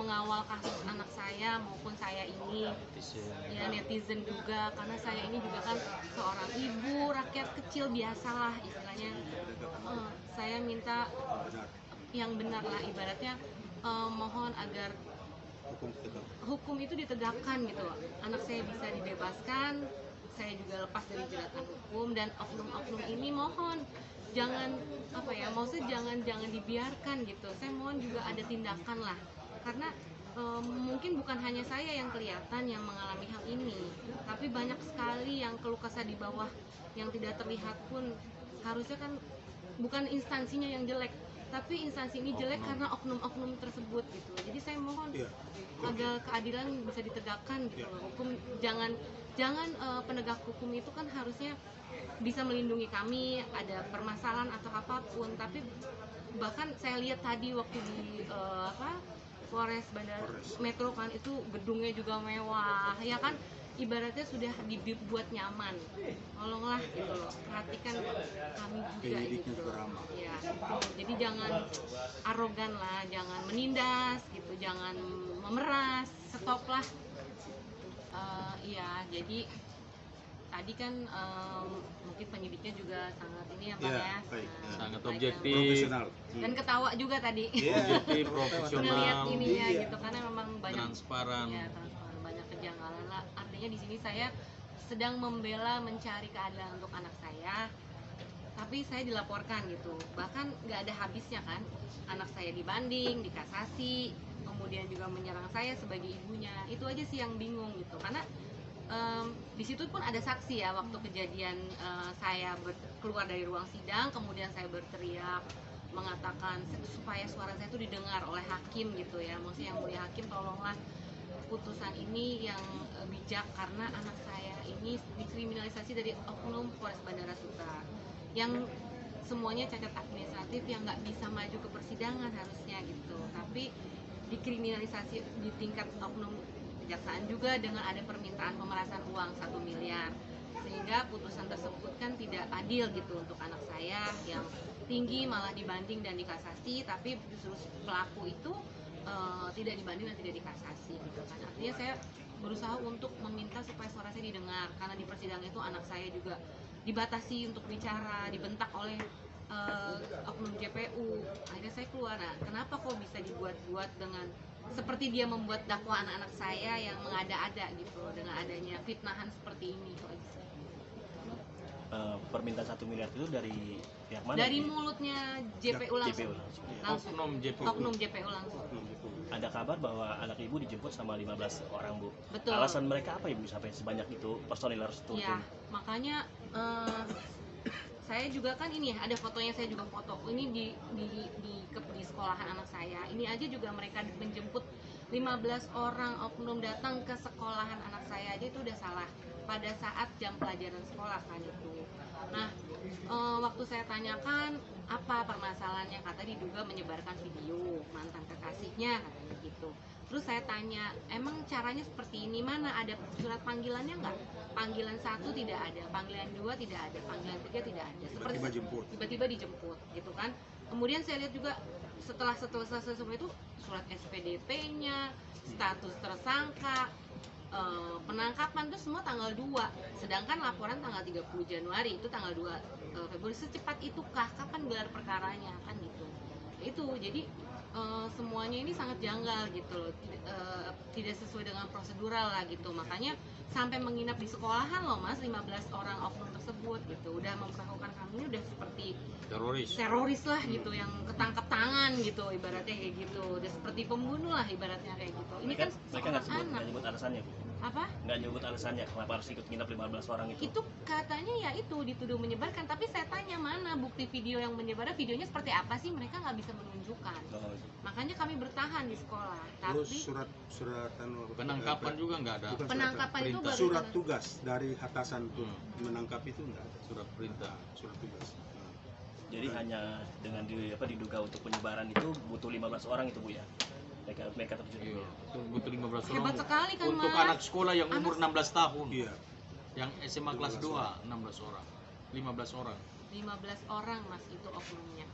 mengawal kasus anak saya maupun saya ini, ya netizen juga, karena saya ini juga kan seorang ibu rakyat kecil biasalah istilahnya. Saya minta yang benar lah ibaratnya, mohon agar hukum itu ditegakkan gitu loh. Anak saya bisa dibebaskan, saya juga lepas dari jeratan hukum, dan oknum-oknum ini mohon jangan jangan dibiarkan gitu. Saya mohon juga ada tindakan lah, karena mungkin bukan hanya saya yang kelihatan yang mengalami hal ini, tapi banyak sekali yang keluh kesah di bawah yang tidak terlihat pun. Harusnya kan bukan instansinya yang jelek, tapi instansi ini jelek karena oknum-oknum tersebut gitu. Jadi saya mohon agar keadilan bisa ditegakkan gitu loh. Hukum jangan penegak hukum itu kan harusnya bisa melindungi kami ada permasalahan atau apapun, tapi bahkan saya lihat tadi waktu di Polres Bandar Metro kan, itu gedungnya juga mewah ya kan, ibaratnya sudah dibuat nyaman. Tolonglah gitu loh, perhatikan kami juga gitu ya. Jadi jangan arogan lah, jangan menindas gitu, jangan memeras, stoplah. Iya, jadi tadi kan mungkin penyidiknya juga sangat ini ya Pak ya, sangat objektif, profesional, dan ketawa juga tadi. objektif, profesional, ngelihat ininya gitu, karena memang banyak transparan. Ya, transparan, banyak kejanggalan lah. Artinya di sini saya sedang membela mencari keadilan untuk anak saya, tapi saya dilaporkan gitu, bahkan nggak ada habisnya kan, anak saya dibanding, dikasasi, kemudian juga menyerang saya sebagai ibunya. Itu aja sih yang bingung gitu, karena di situ pun ada saksi ya waktu kejadian. Saya keluar dari ruang sidang, kemudian saya berteriak mengatakan supaya suara saya itu didengar oleh hakim gitu ya, maksudnya yang mulia hakim tolonglah putusan ini yang bijak, karena anak saya ini dikriminalisasi dari oknum Polres Bandara Suta yang semuanya cacat administratif, yang nggak bisa maju ke persidangan harusnya gitu, tapi dikriminalisasi di tingkat oknum kejaksaan juga dengan ada permintaan pemerasan uang 1 miliar, sehingga putusan tersebut kan tidak adil gitu untuk anak saya yang tinggi, malah dibanding dan dikasasi, tapi justru pelaku itu tidak dibanding dan tidak dikasasi gitu kan. Artinya saya berusaha untuk meminta supaya suara saya didengar, karena di persidangan itu anak saya juga dibatasi untuk bicara, dibentak oleh oknum JPU. Akhirnya saya keluar. Nah, kenapa kok bisa dibuat-buat dengan seperti dia membuat dakwaan anak saya yang mengada-ada gitu dengan adanya fitnahan seperti ini. Itu aja sih. Permintaan 1 miliar itu dari pihak mana? Dari mulutnya JPU langsung. Langsung. Oknum JPU langsung. Ada kabar bahwa anak ibu dijemput sama 15 orang, Bu. Betul. Alasan mereka apa ibu sampai sebanyak itu personil harus turun? Ya, makanya saya juga kan ini ya, ada fotonya, saya juga foto ini di sekolahan anak saya. Ini aja juga mereka menjemput 15 orang oknum datang ke sekolahan anak saya aja, itu udah salah pada saat jam pelajaran sekolah kan itu. Nah, waktu saya tanyakan apa permasalahannya, kata diduga menyebarkan video mantan kekasihnya katanya gitu. Terus saya tanya, emang caranya seperti ini, mana ada surat panggilannya nggak? Panggilan 1 tidak ada, panggilan 2 tidak ada, panggilan 3 tidak ada. Seperti tiba-tiba dijemput gitu kan. Kemudian saya lihat juga setelah selesai semua itu surat SPDP-nya, status tersangka, penangkapan itu semua tanggal 2, sedangkan laporan tanggal 30 Januari, itu tanggal 2 Februari. Secepat itukah? Kapan gelar perkaranya kan gitu. Itu jadi semuanya ini sangat janggal gitu loh, tidak sesuai dengan prosedural lah gitu. Makanya sampai menginap di sekolahan loh Mas, 15 orang oknum tersebut gitu, udah memperlakukan kami udah seperti teroris lah gitu, yang ketangkap tangan gitu ibaratnya kayak gitu, udah seperti pembunuh lah ibaratnya kayak gitu. Ini mereka, kan mereka nggak nyebut alasannya, Bu? Apa? Nggak nyebut alasannya kenapa harus ikut nginap 15 orang itu? Itu katanya ya itu dituduh menyebarkan, tapi saya tanya mana bukti video yang menyebarkan, videonya seperti apa sih, mereka nggak bisa menunjukkan. Makanya kami bertahan di sekolah. Terus Tapi surat penangkapan juga nggak ada. penangkapan itu baru surat tugas dari atasan tuh menangkap itu enggak ada. Surat perintah, surat tugas. Jadi hanya dengan diduga untuk penyebaran itu butuh 15 orang itu, Bu ya? Mereka terjun. iya, butuh 15 orang. hebat sekali kan untuk Mas. anak sekolah yang umur 16 tahun. Iya. Yang SMA kelas 2 16 orang. 15 orang. 15 orang Mas itu oknumnya.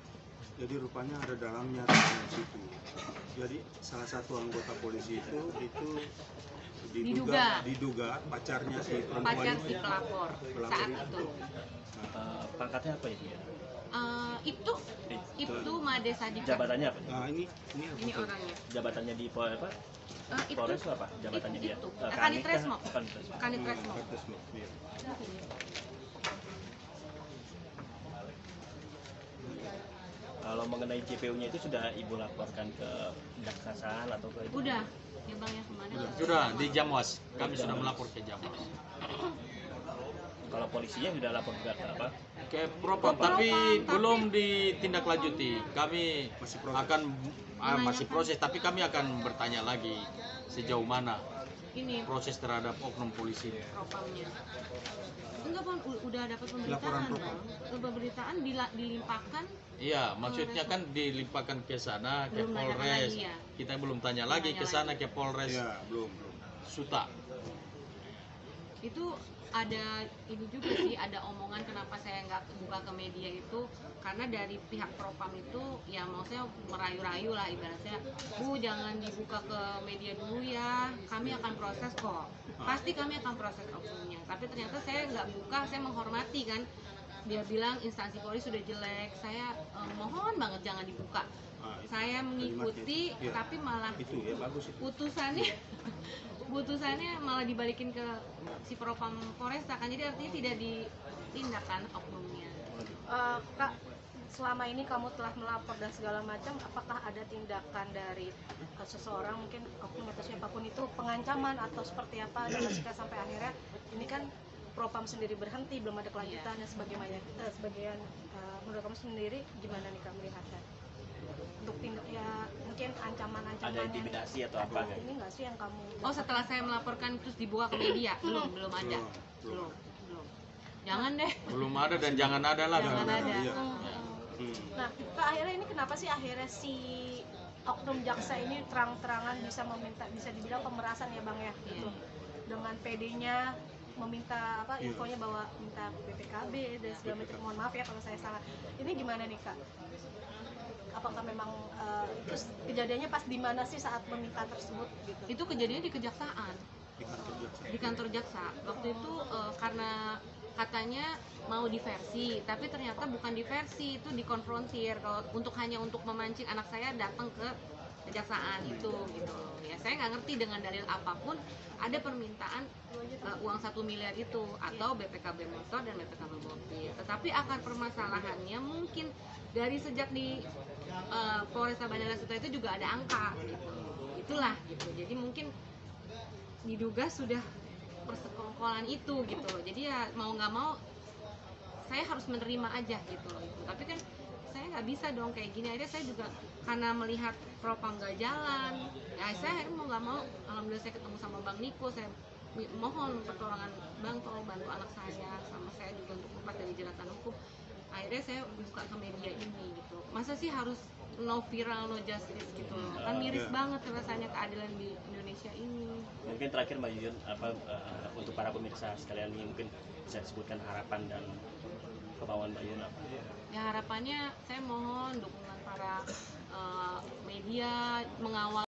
Jadi rupanya ada dalangnya di situ. Jadi salah satu anggota polisi itu diduga pacarnya si perempuan pacar itu. si pelapor saat itu. Pangkatnya apa ya dia? Ibtu Made Sadika. Jabatannya apa? Nah, ini Ini orangnya. Jabatannya di apa? Ibtu Polres itu apa? Jabatannya dia? Ibtu. Kanit Kanit kah? Resmo. Kanit Resmo. Kanit Resmo. Iya. Kalau mengenai JPU-nya itu sudah ibu laporkan ke Kejaksaan atau ke itu? Udah, ya bang ya kemana? Sudah di Jamwas. Kami sudah melapor ke Jamwas. Kalau polisinya sudah lapor juga ke apa? Ke Propam, tapi belum ditindaklanjuti. Kami Masih proses. akan masih proses, tapi kami akan bertanya lagi sejauh mana Ini proses terhadap oknum polisi. propamnya. Enggak bang, udah dapat Laporan pemberitaan propam. bang. Pemberitaan dilimpahkan. Iya, maksudnya kan dilimpahkan ke sana, ke Belum nanyakan Polres. lagi ya? Kita belum tanya lagi Tanya ke sana, ke Polres Ya, belum. Suta. Itu ada ini juga sih, ada omongan kenapa saya nggak buka ke media itu karena dari pihak propam itu ya maksudnya merayu-rayu lah ibaratnya, Bu jangan dibuka ke media dulu ya, kami akan proses kok, pasti kami akan proses oknumnya. Tapi ternyata saya nggak buka, saya menghormati kan, dia bilang instansi Polri sudah jelek, saya mohon banget jangan dibuka. Ah, itu. Saya mengikuti Iya. tapi malah Itu ya bagus itu. putusannya malah dibalikin ke si propam Polresta kan, jadi artinya tidak ditindak kan oknumnya. Kak, selama ini kamu telah melapor dan segala macam, apakah ada tindakan dari seseorang mungkin oknum atau siapapun itu pengancaman atau seperti apa dan sampai akhirnya ini kan propam sendiri berhenti, belum ada kelanjutan dan sebagian menurut kamu sendiri gimana nih Kak melihatnya? Untuk tindak ya mungkin ancaman-ancaman Ada intimidasi atau apa? ini nggak sih yang kamu Oh setelah saya melaporkan terus dibuka ke media? Belum ada. Belum. Belum. Jangan deh. Belum ada dan jangan ada lah. Jangan ada. Iya. Hmm. Nah, Kak, akhirnya ini kenapa sih akhirnya si oknum jaksa ini terang-terangan bisa dibilang pemerasan ya Bang ya, gitu. Dengan PD-nya meminta infonya bahwa minta BPKB dan segala macam. Mohon maaf ya kalau saya salah. Ini gimana nih Kak? Apakah memang itu kejadiannya pas di mana sih saat meminta tersebut gitu? Itu kejadiannya di kejaksaan, di kantor jaksa. Waktu itu karena katanya mau diversi, tapi ternyata bukan diversi, itu dikonfrontir kalau hanya untuk memancing anak saya datang ke kejaksaan itu gitu. Ya saya nggak ngerti dengan dalil apapun ada permintaan uang 1 miliar itu atau BPKB motor dan BPKB mobil. Tetapi akar permasalahannya mungkin dari sejak di Polresta Bandara Suta itu juga ada angka gitu. Itulah gitu. Jadi mungkin diduga sudah persekongkolan itu gitu. Jadi ya mau nggak mau saya harus menerima aja gitu. Tapi kan saya nggak bisa dong kayak gini aja. Saya juga karena melihat propam nggak jalan, ya saya mau nggak mau, alhamdulillah saya ketemu sama Bang Niko, saya mohon pertolongan Bang, tolong bantu anak saya sama saya juga untuk lepas dari jeratan hukum. Akhirnya saya buka ke media ini gitu. Masa sih harus no viral no justice gitu loh, kan miris banget rasanya keadilan di Indonesia ini. Mungkin terakhir Mbak Yuyun, untuk para pemirsa sekalian ini mungkin bisa disebutkan harapan dan kemauan Mbak Yuyun apa? Ya harapannya saya mohon dukungan para media mengawal